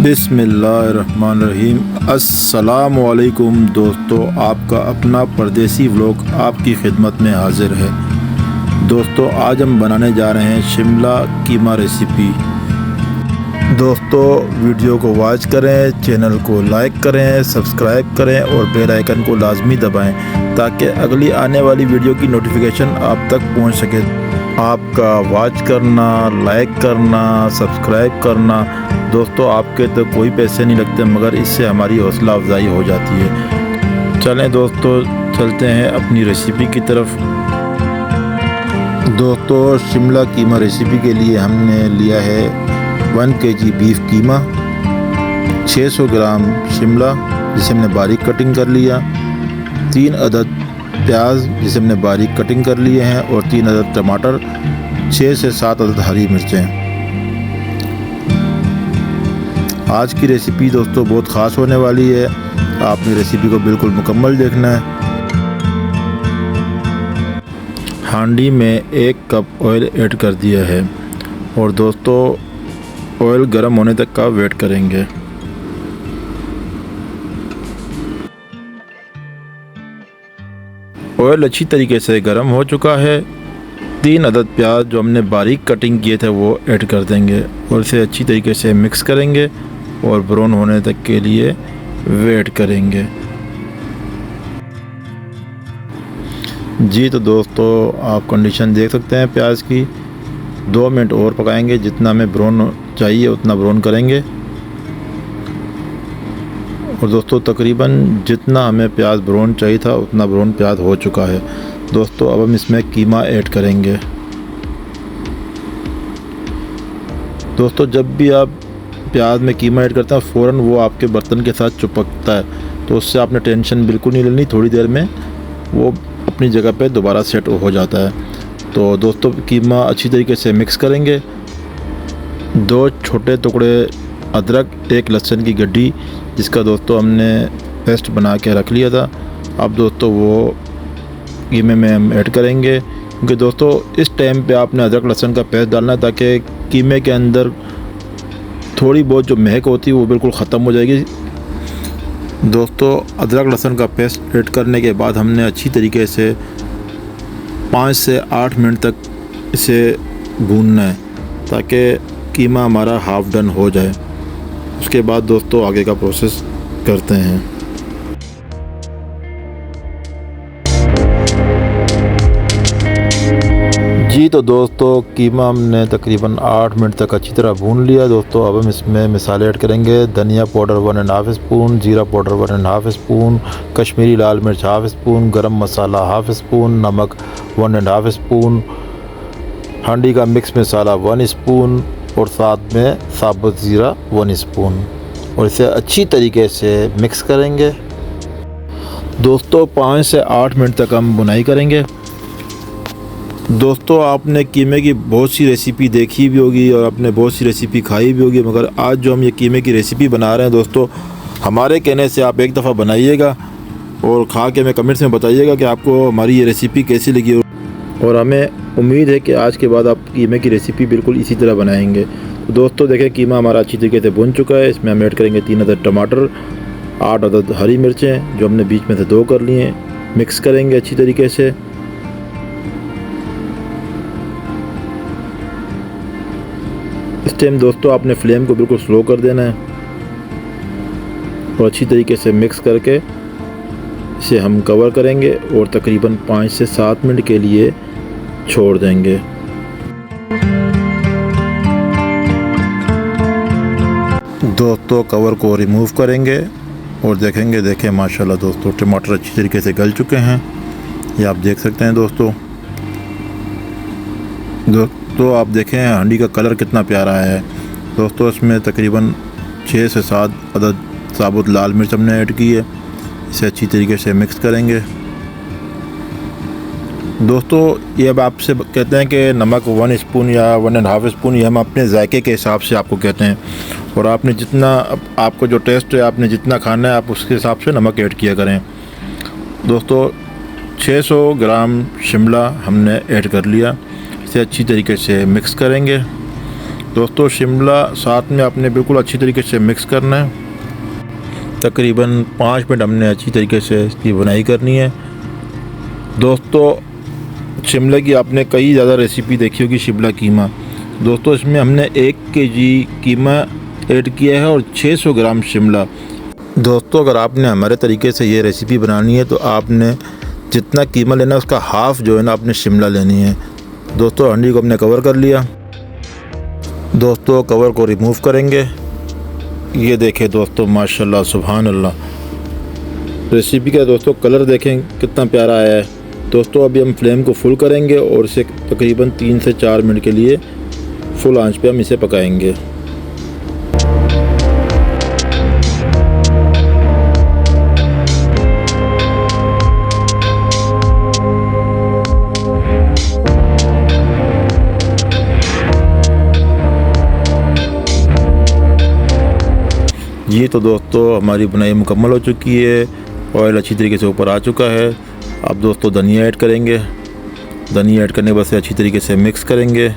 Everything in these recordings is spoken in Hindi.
बिस्मिल्लाहिर्रहमानिर्रहीम। अस्सलामुअलैकुम दोस्तों, आपका अपना परदेसी व्लॉग आपकी खिदमत में हाजिर है। दोस्तों, आज हम बनाने जा रहे हैं शिमला कीमा रेसिपी। दोस्तों, वीडियो को वॉच करें, चैनल को लाइक करें, सब्सक्राइब करें और बेल आइकन को लाजमी दबाएं ताकि अगली आने वाली वीडियो की नोटिफिकेशन आप तक पहुंच सके। आपका वॉच करना, लाइक करना, सब्सक्राइब करना दोस्तों, आपके तो कोई पैसे नहीं लगते, मगर इससे हमारी हौसला अफजाई हो जाती है। चलें दोस्तों, चलते हैं अपनी रेसिपी की तरफ। दोस्तों, शिमला कीमा रेसिपी के लिए हमने लिया है 1 kg बीफ कीमा, 600 ग्राम शिमला जिसे हमने बारीक कटिंग कर लिया, 3 अदद प्याज जिसे हमने बारीक कटिंग कर लिए हैं और 3 अदद टमाटर, 6 से 7 अदद हरी मिर्चें। आज की रेसिपी दोस्तों बहुत ख़ास होने वाली है, आपने रेसिपी को बिल्कुल मुकम्मल देखना है। हांडी में 1 कप ऑयल ऐड कर दिया है और दोस्तों ऑयल गर्म होने तक का वेट करेंगे। ऑयल अच्छी तरीके से गर्म हो चुका है। 3 अदद प्याज जो हमने बारीक कटिंग किए थे वो ऐड कर देंगे और इसे अच्छी तरीके से मिक्स करेंगे और ब्राउन होने तक के लिए वेट करेंगे। जी तो दोस्तों, आप कंडीशन देख सकते हैं प्याज की। 2 मिनट और पकाएंगे, जितना हमें ब्राउन चाहिए उतना ब्राउन करेंगे। और दोस्तों तकरीबन जितना हमें प्याज ब्राउन चाहिए था उतना ब्राउन प्याज हो चुका है। दोस्तों अब हम इसमें कीमा ऐड करेंगे। दोस्तों, जब भी आप प्याज में कीमा ऐड करते हैं फ़ौरन वो आपके बर्तन के साथ चिपकता है, तो उससे आपने टेंशन बिल्कुल नहीं लेनी। थोड़ी देर में वो अपनी जगह पे दोबारा सेट हो जाता है। तो दोस्तों कीमा अच्छी तरीके से मिक्स करेंगे। 2 छोटे टुकड़े अदरक, 1 लहसुन की गड्डी जिसका दोस्तों हमने पेस्ट बना के रख लिया था, अब दोस्तों वो कीमे में हम ऐड करेंगे। क्योंकि दोस्तों इस टाइम पे आपने अदरक लहसुन का पेस्ट डालना है ताकि कीमे के अंदर थोड़ी बहुत जो महक होती है वो बिल्कुल ख़त्म हो जाएगी। दोस्तों अदरक लहसुन का पेस्ट ऐड करने के बाद हमने अच्छी तरीके से 5 से 8 मिनट तक इसे भूनना है ताकि कीमा हमारा हाफ़ डन हो जाए। उसके बाद दोस्तों आगे का प्रोसेस करते हैं। जी तो दोस्तों कीमा हमने तकरीबन 8 मिनट तक अच्छी तरह भून लिया। दोस्तों अब हम इसमें मसाले ऐड करेंगे। धनिया पाउडर 1.5 स्पून, जीरा पाउडर 1.5 स्पून, कश्मीरी लाल मिर्च 1/2 स्पून, गरम मसाला 1/2 स्पून, नमक 1.5 स्पून, हांडी का मिक्स मसाला 1 स्पून और साथ में साबुत ज़ीरा 1 स्पून, और इसे अच्छी तरीके से मिक्स करेंगे। दोस्तों 5 से 8 मिनट तक हम बुनाई करेंगे। दोस्तों आपने कीमे की बहुत सी रेसिपी देखी भी होगी और आपने बहुत सी रेसिपी खाई भी होगी, मगर आज जो हम ये कीमे की रेसिपी बना रहे हैं दोस्तों, हमारे कहने से आप एक दफ़ा बनाइएगा और खा के हमें कमेंट्स में बताइएगा कि आपको हमारी ये रेसिपी कैसी लगी। और हमें उम्मीद है कि आज के बाद आप कीमे की रेसिपी बिल्कुल इसी तरह बनाएंगे। तो दोस्तों देखें कीमा हमारा अच्छी तरीके से भुन चुका है। इसमें हम ऐड करेंगे 3 अदद टमाटर, 8 अदद हरी मिर्चें जो हमने बीच में से 2 कर ली हैं। मिक्स करेंगे अच्छी तरीके से। इस टाइम दोस्तों आपने फ्लेम को बिल्कुल स्लो कर देना है और अच्छी तरीके से मिक्स करके इसे हम कवर करेंगे और तकरीबन 5 से 7 मिनट के लिए छोड़ देंगे। दोस्तों कवर को रिमूव करेंगे और देखें माशाल्लाह दोस्तों टमाटर अच्छी तरीके से गल चुके हैं, ये आप देख सकते हैं। दोस्तों आप देखें हांडी का कलर कितना प्यारा है। दोस्तों इसमें तकरीबन 6 से 7 अदद साबुत लाल मिर्च हमने ऐड की है। इसे अच्छी तरीके से मिक्स करेंगे। दोस्तों ये अब आपसे कहते हैं कि नमक 1 स्पून या 1.5 स्पून, ये हम अपने जायके के हिसाब से आपको कहते हैं, और आपने जितना आपको जो टेस्ट है आपने जितना खाना है आप उसके हिसाब से नमक ऐड किया करें। दोस्तों 600 ग्राम शिमला हमने ऐड कर लिया। इसे अच्छी तरीके से मिक्स करेंगे दोस्तों शिमला साथ में आपने बिल्कुल अच्छी तरीके से मिक्स करना है। तकरीबन 5 मिनट हमने अच्छी तरीके से इसकी बुनाई करनी है। दोस्तों शिमला की आपने कई ज़्यादा रेसिपी देखी होगी शिमला कीमा। दोस्तों इसमें हमने 1 केजी कीमा ऐड किया है और 600 ग्राम शिमला। दोस्तों अगर आपने हमारे तरीके से ये रेसिपी बनानी है तो आपने जितना कीमा लेना है उसका हाफ़ जो है ना आपने शिमला लेनी है। दोस्तों हांडी को हमने कवर कर लिया। दोस्तों कवर को रिमूव करेंगे। ये देखें दोस्तों माशाल्लाह सुभान अल्लाह। रेसिपी का दोस्तों कलर देखें कितना प्यारा आया है। दोस्तों अभी हम फ्लेम को फुल करेंगे और इसे तकरीबन 3 से 4 मिनट के लिए फुल आंच पे हम इसे पकाएंगे। ये तो दोस्तों हमारी बुनाई मुकम्मल हो चुकी है। ऑयल अच्छी तरीके से ऊपर आ चुका है। अब दोस्तों धनिया ऐड करेंगे। धनिया ऐड करने के बाद से अच्छी तरीके से मिक्स करेंगे।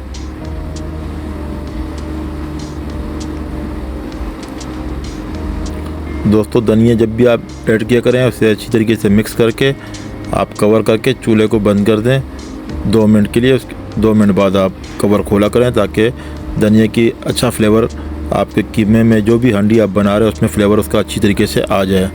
दोस्तों धनिया जब भी आप ऐड किया करें उसे अच्छी तरीके से मिक्स करके आप कवर करके चूल्हे को बंद कर दें 2 मिनट के लिए। 2 मिनट बाद आप कवर खोला करें ताकि धनिया की अच्छा फ्लेवर आपके कीमे में जो भी हांडी आप बना रहे हैं उसमें फ्लेवर उसका अच्छी तरीके से आ जाए।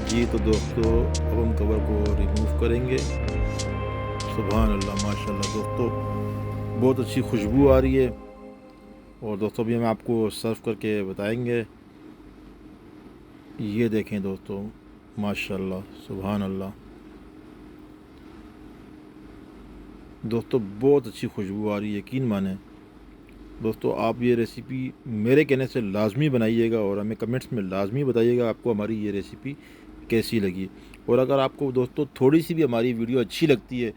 जी तो दोस्तों अब हम कवर को रिमूव करेंगे। सुभान अल्लाह माशाल्लाह। दोस्तों बहुत अच्छी खुशबू आ रही है और दोस्तों भी हम आपको सर्व करके बताएंगे। ये देखें दोस्तों माशाल्लाह सुभान अल्लाह। दोस्तों बहुत अच्छी खुशबू आ रही है, यकीन माने। दोस्तों आप ये रेसिपी मेरे कहने से लाजमी बनाइएगा और हमें कमेंट्स में लाजमी बताइएगा आपको हमारी ये रेसिपी कैसी लगी। और अगर आपको दोस्तों थोड़ी सी भी हमारी वीडियो अच्छी लगती है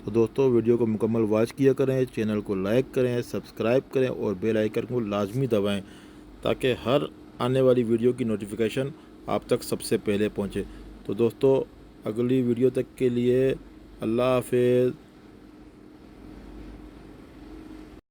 तो दोस्तों वीडियो को मुकम्मल वॉच किया करें, चैनल को लाइक करें, सब्सक्राइब करें और बेल आइकन को लाजमी दबाएं ताकि हर आने वाली वीडियो की नोटिफिकेशन आप तक सबसे पहले पहुंचे। तो दोस्तों अगली वीडियो तक के लिए अल्लाह हाफ़िज़।